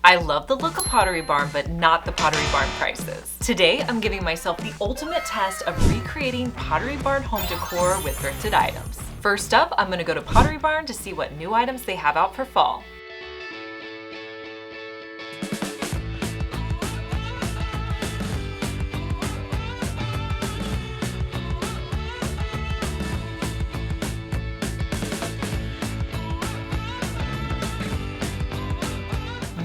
I love the look of Pottery Barn, but not the Pottery Barn prices. Today, I'm giving myself the ultimate test of recreating Pottery Barn home decor with thrifted items. First up, I'm gonna go to Pottery Barn to see what new items they have out for fall.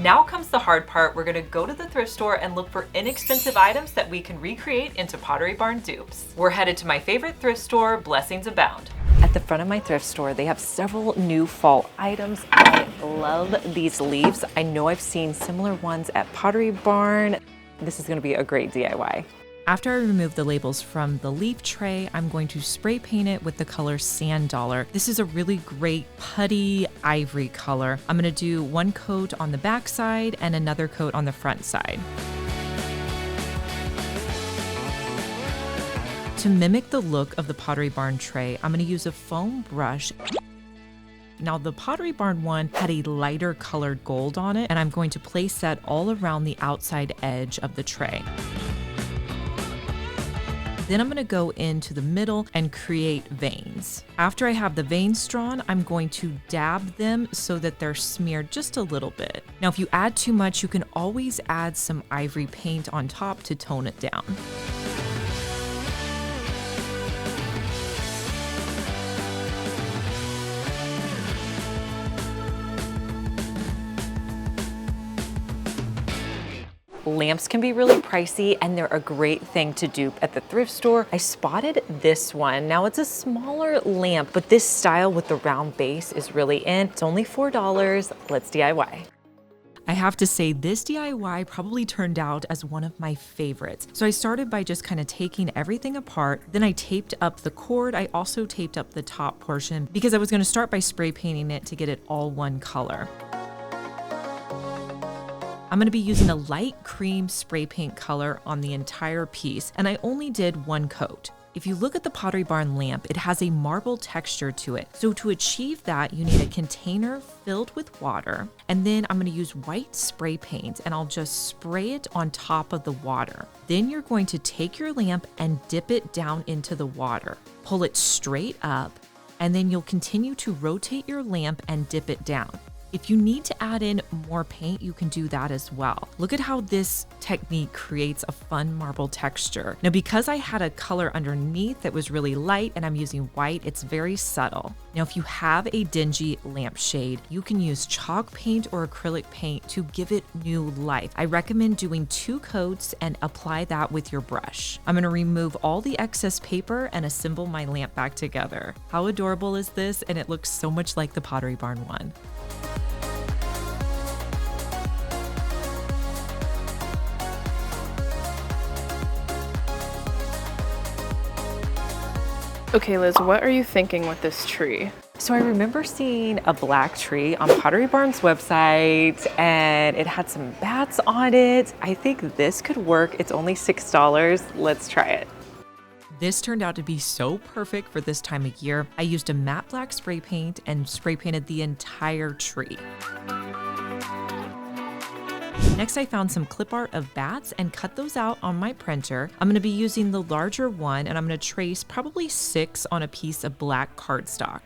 Now comes the hard part. We're gonna go to the thrift store and look for inexpensive items that we can recreate into Pottery Barn dupes. We're headed to my favorite thrift store, Blessings Abound. At the front of my thrift store, they have several new fall items. I love these leaves. I know I've seen similar ones at Pottery Barn. This is gonna be a great DIY. After I remove the labels from the leaf tray, I'm going to spray paint it with the color Sand Dollar. This is a really great putty ivory color. I'm gonna do one coat on the back side and another coat on the front side. To mimic the look of the Pottery Barn tray, I'm gonna use a foam brush. Now the Pottery Barn one had a lighter colored gold on it, and I'm going to place that all around the outside edge of the tray. Then I'm gonna go into the middle and create veins. After I have the veins drawn, I'm going to dab them so that they're smeared just a little bit. Now, if you add too much, you can always add some ivory paint on top to tone it down. Lamps can be really pricey and they're a great thing to dupe at the thrift store. I spotted this one. Now it's a smaller lamp, but this style with the round base is really in. It's only $4. Let's DIY. I have to say this DIY probably turned out as one of my favorites. So I started by just kind of taking everything apart. Then I taped up the cord. I also taped up the top portion because I was going to start by spray painting it to get it all one color. I'm gonna be using a light cream spray paint color on the entire piece, and I only did one coat. If you look at the Pottery Barn lamp, it has a marble texture to it. So to achieve that, you need a container filled with water, and then I'm gonna use white spray paint, and I'll just spray it on top of the water. Then you're going to take your lamp and dip it down into the water. Pull it straight up, and then you'll continue to rotate your lamp and dip it down. If you need to add in more paint, you can do that as well. Look at how this technique creates a fun marble texture. Now, because I had a color underneath that was really light and I'm using white, it's very subtle. Now, if you have a dingy lampshade, you can use chalk paint or acrylic paint to give it new life. I recommend doing 2 coats and apply that with your brush. I'm gonna remove all the excess paper and assemble my lamp back together. How adorable is this? And it looks so much like the Pottery Barn one. Okay, Liz, what are you thinking with this tree? So I remember seeing a black tree on Pottery Barn's website and it had some bats on it. I think this could work. It's only $6. Let's try it. This turned out to be so perfect for this time of year. I used a matte black spray paint and spray painted the entire tree. Next, I found some clip art of bats and cut those out on my printer. I'm going to be using the larger one and I'm going to trace probably 6 on a piece of black cardstock.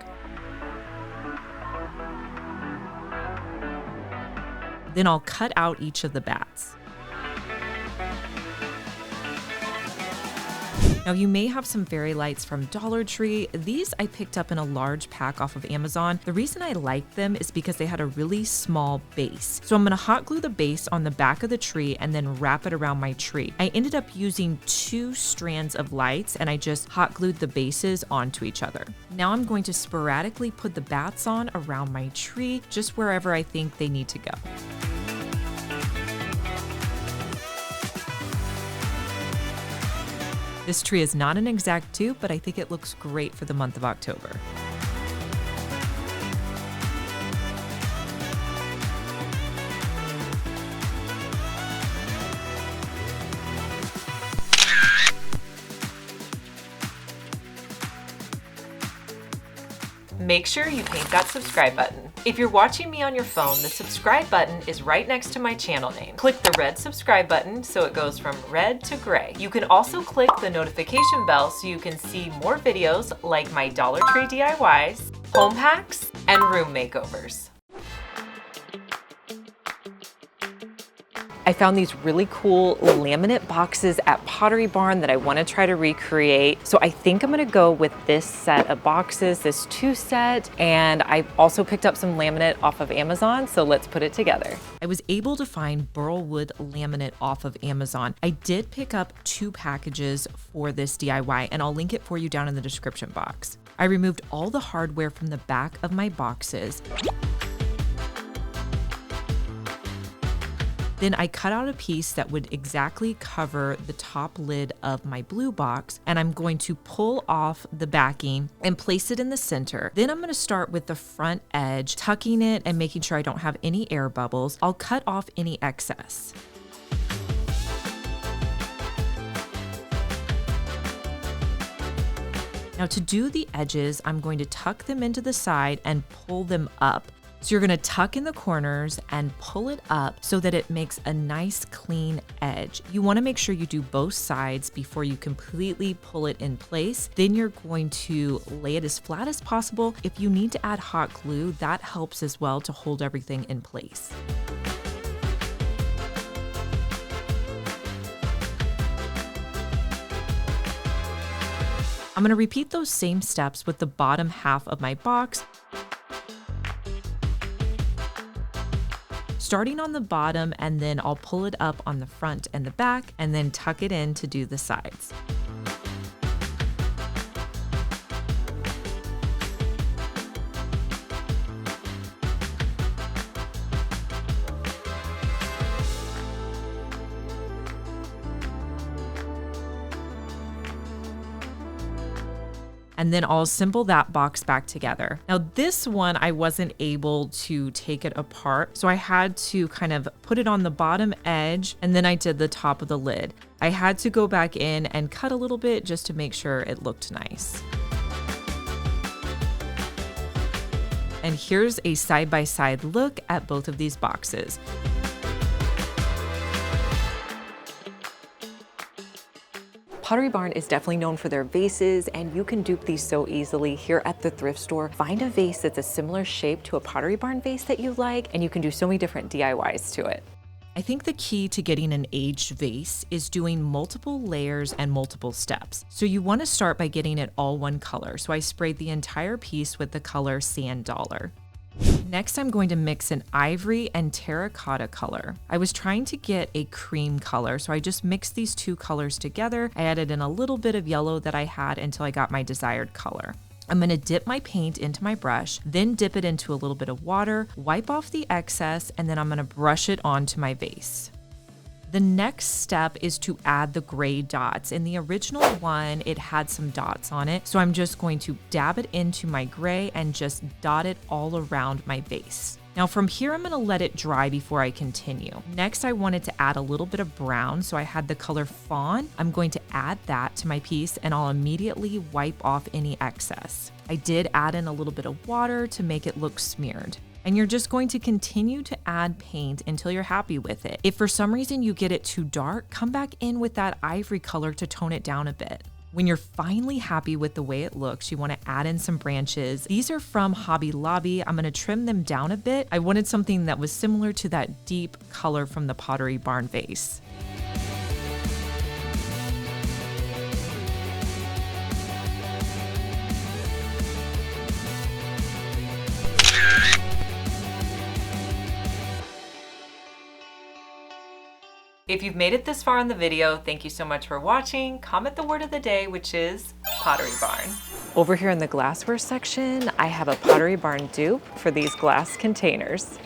Then I'll cut out each of the bats. Now you may have some fairy lights from Dollar Tree. These I picked up in a large pack off of Amazon. The reason I like them is because they had a really small base. So I'm gonna hot glue the base on the back of the tree and then wrap it around my tree. I ended up using 2 strands of lights and I just hot glued the bases onto each other. Now I'm going to sporadically put the bats on around my tree, just wherever I think they need to go. This tree is not an exact dupe, but I think it looks great for the month of October. Make sure you paint that subscribe button. If you're watching me on your phone, the subscribe button is right next to my channel name. Click the red subscribe button so it goes from red to gray. You can also click the notification bell so you can see more videos like my Dollar Tree DIYs, home hacks, and room makeovers. I found these really cool laminate boxes at Pottery Barn that I want to try to recreate. So I think I'm going to go with this set of boxes, this 2 set, and I also picked up some laminate off of Amazon, so let's put it together. I was able to find burlwood laminate off of Amazon. I did pick up 2 packages for this DIY, and I'll link it for you down in the description box. I removed all the hardware from the back of my boxes. Then I cut out a piece that would exactly cover the top lid of my blue box, and I'm going to pull off the backing and place it in the center. Then I'm going to start with the front edge, tucking it and making sure I don't have any air bubbles. I'll cut off any excess. Now to do the edges, I'm going to tuck them into the side and pull them up. So you're going to tuck in the corners and pull it up so that it makes a nice clean edge. You want to make sure you do both sides before you completely pull it in place. Then you're going to lay it as flat as possible. If you need to add hot glue, that helps as well to hold everything in place. I'm going to repeat those same steps with the bottom half of my box. Starting on the bottom, and then I'll pull it up on the front and the back and then tuck it in to do the sides. And then I'll assemble that box back together. Now this one, I wasn't able to take it apart, so I had to kind of put it on the bottom edge, and then I did the top of the lid. I had to go back in and cut a little bit just to make sure it looked nice. And here's a side-by-side look at both of these boxes. Pottery Barn is definitely known for their vases, and you can dupe these so easily here at the thrift store. Find a vase that's a similar shape to a Pottery Barn vase that you like, and you can do so many different DIYs to it. I think the key to getting an aged vase is doing multiple layers and multiple steps. So you want to start by getting it all one color. So I sprayed the entire piece with the color Sand Dollar. Next, I'm going to mix an ivory and terracotta color. I was trying to get a cream color, so I just mixed these 2 colors together. I added in a little bit of yellow that I had until I got my desired color. I'm going to dip my paint into my brush, then dip it into a little bit of water, wipe off the excess, and then I'm going to brush it onto my vase. The next step is to add the gray dots. In the original one, it had some dots on it, so I'm just going to dab it into my gray and just dot it all around my vase. Now from here, I'm going to let it dry before I continue. Next, I wanted to add a little bit of brown, so I had the color fawn. I'm going to add that to my piece, and I'll immediately wipe off any excess. I did add in a little bit of water to make it look smeared. And you're just going to continue to add paint until you're happy with it. If for some reason you get it too dark, come back in with that ivory color to tone it down a bit. When you're finally happy with the way it looks, you want to add in some branches. These are from Hobby Lobby. I'm going to trim them down a bit. I wanted something that was similar to that deep color from the Pottery Barn vase. If you've made it this far in the video, thank you so much for watching. Comment the word of the day, which is Pottery Barn. Over here in the glassware section, I have a Pottery Barn dupe for these glass containers.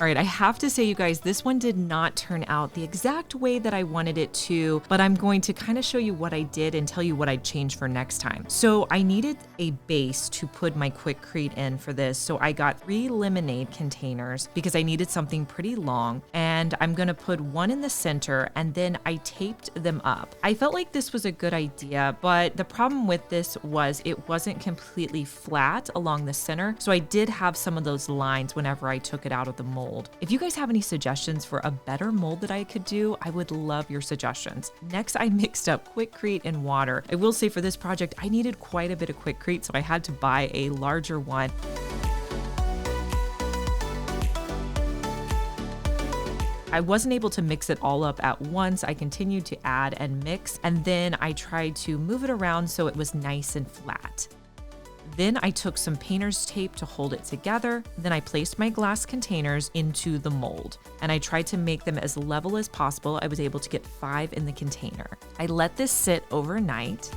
All right, I have to say, you guys, this one did not turn out the exact way that I wanted it to, but I'm going to kind of show you what I did and tell you what I'd change for next time. So I needed a base to put my Quikrete in for this. So I got 3 lemonade containers because I needed something pretty long. And and I'm gonna put one in the center, and then I taped them up. I felt like this was a good idea, but the problem with this was it wasn't completely flat along the center, so I did have some of those lines whenever I took it out of the mold. If you guys have any suggestions for a better mold that I could do, I would love your suggestions. Next, I mixed up Quikrete and water. I will say for this project, I needed quite a bit of Quikrete, so I had to buy a larger one. I wasn't able to mix it all up at once. I continued to add and mix, and then I tried to move it around so it was nice and flat. Then I took some painter's tape to hold it together. Then I placed my glass containers into the mold, and I tried to make them as level as possible. I was able to get 5 in the container. I let this sit overnight.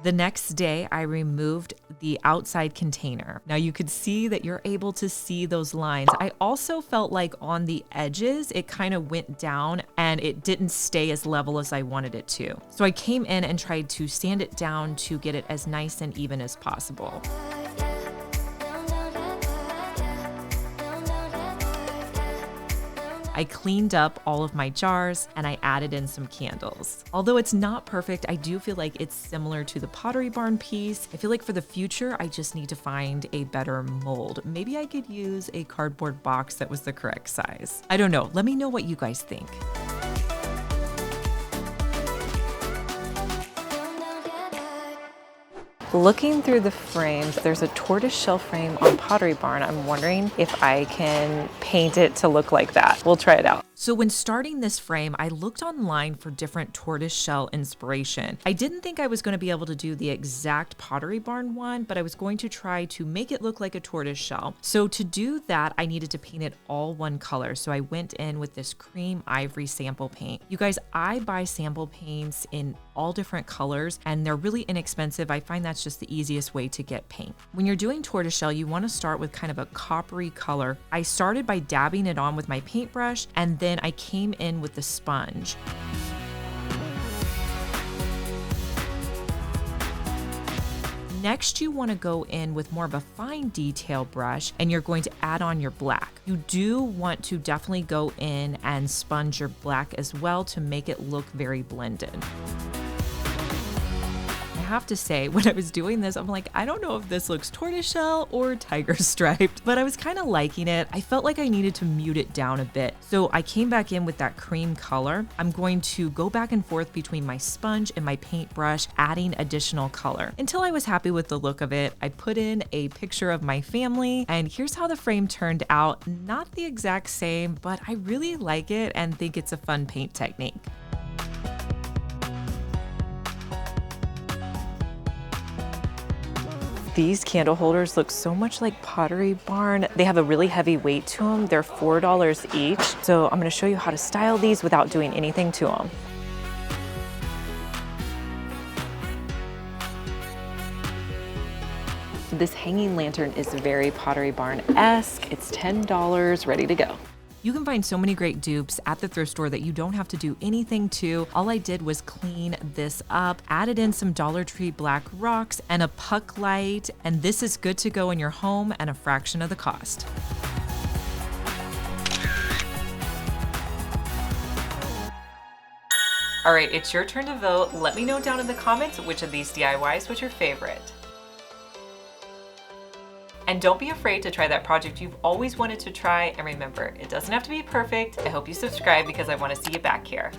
The next day, I removed the outside container. Now you could see that you're able to see those lines. I also felt like on the edges, it kind of went down and it didn't stay as level as I wanted it to. So I came in and tried to sand it down to get it as nice and even as possible. I cleaned up all of my jars and I added in some candles. Although it's not perfect, I do feel like it's similar to the Pottery Barn piece. I feel like for the future, I just need to find a better mold. Maybe I could use a cardboard box that was the correct size. I don't know. Let me know what you guys think. Looking through the frames, there's a tortoiseshell frame on Pottery Barn. I'm wondering if I can paint it to look like that. We'll try it out. So when starting this frame, I looked online for different tortoiseshell inspiration. I didn't think I was going to be able to do the exact Pottery Barn one, but I was going to try to make it look like a tortoiseshell. So to do that, I needed to paint it all one color. So I went in with this cream ivory sample paint. You guys, I buy sample paints in all different colors and they're really inexpensive. I find that's just the easiest way to get paint. When you're doing tortoiseshell, you want to start with kind of a coppery color. I started by dabbing it on with my paintbrush, and then I came in with the sponge. Next, you want to go in with more of a fine detail brush and you're going to add on your black. You do want to definitely go in and sponge your black as well to make it look very blended. I have to say, when I was doing this, I'm like, I don't know if this looks tortoiseshell or tiger striped, but I was kind of liking it. I felt like I needed to mute it down a bit. So I came back in with that cream color. I'm going to go back and forth between my sponge and my paintbrush, adding additional color. Until I was happy with the look of it, I put in a picture of my family, and here's how the frame turned out. Not the exact same, but I really like it and think it's a fun paint technique. These candle holders look so much like Pottery Barn. They have a really heavy weight to them. They're $4 each. So I'm gonna show you how to style these without doing anything to them. This hanging lantern is very Pottery Barn-esque. It's $10, ready to go. You can find so many great dupes at the thrift store that you don't have to do anything to. All I did was clean this up, added in some Dollar Tree black rocks and a puck light, and this is good to go in your home and a fraction of the cost. All right, it's your turn to vote. Let me know down in the comments which of these DIYs was your favorite. And don't be afraid to try that project you've always wanted to try. And remember, it doesn't have to be perfect. I hope you subscribe because I want to see you back here.